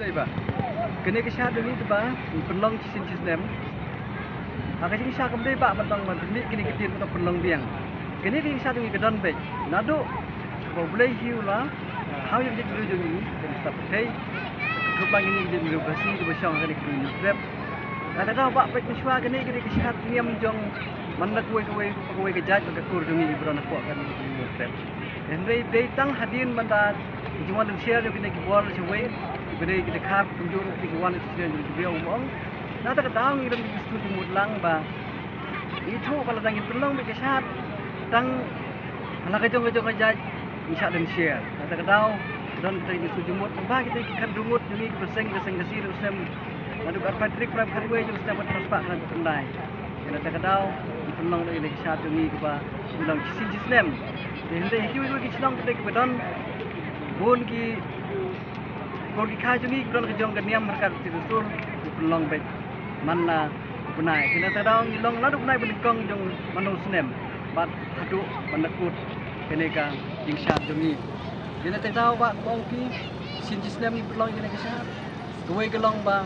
Đây ba. Kini ke syah demi tu ba, penlong cisin nem. Aga jadi syah kembali ba mentang mentang kini ketir untuk penlong biang. Kini di syah demi kedon be. Nado boleh hiu lah. How yang jadi dulu ni, dan tak pakai. Kepang ini jadi birokrasi di bawah kini kini grab. Kata ba baik mesyuar kini ke syah niam jong mana kuai kejat ke kur demi berana kuat kini kini grab. Dan dari tang hadirin bandar cuma dan share kini kibuan sesuai. Beri kita kap tunjuk di kawan itu jadi dia umum. Nah tak tahu ni dalam studi mudlang ba. Itu kalau tangin pelang mereka syarat tang anak kejong kejat isyak dan share. Nah tak tahu dan kita studi mud ba kita ikan rumut jadi berseng kesir usam. Lalu Patrick Prime Hardware juga dapat transfer dan tendai. Kita tak tahu pelang dari syarat ini ba bilang cisim. Jadi itu kita senang kita kebetulan bon ki kalau kita jadi kalau kejong keniam mereka tidur di pelong baik mana punai kita tahu long lalu punai berikong jong manu senem bat hadu menekut keneka jingsat joni kita tahu pak bongki sinci senem di pelong keneka sat kue kelong ba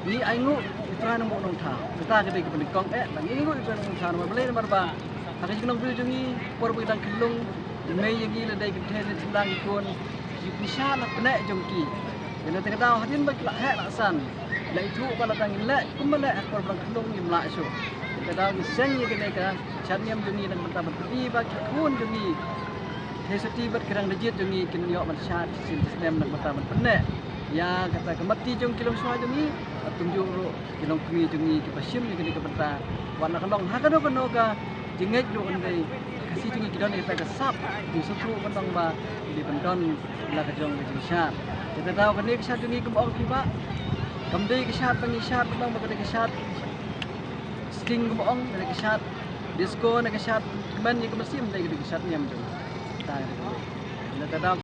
ni aingu itra nang nong tha kita jadi ke berikong dan aingu itra nang tha nama boleh nama ba ada jeng nong joni por bidang kelung mei yang gila dai ke ten sedang ikon bisa nak kena jongki. Jadi kita tahu hadirin bagi lah hak laksan. Lah itu kalau tangin lah, kembali akor berkelung di Malaysia. Kita tahu misalnya kena kan, cariam jungi dan bertabat pergi bagi kun jungi. Hesati berkerang legit jungi kini yok masyarakat sistem dan bertabat penek. Ya kata kemati jong kilom suah jungi, tunjuk ro kilom kumi jungi kipasim kini keberta. Warna kelong hakado kenoga jengek do andai kasih jungi kidon kita kesap di sutru pentong ba di penton la kejong kejingsat. Kita tahu kan ni kesat jungi kembang tiba. Kembali kesat pengisat pentong ba kesat sting kembang dari kesat disco nak kesat keban ni kemesim dari kesat ni am jong. Kita tahu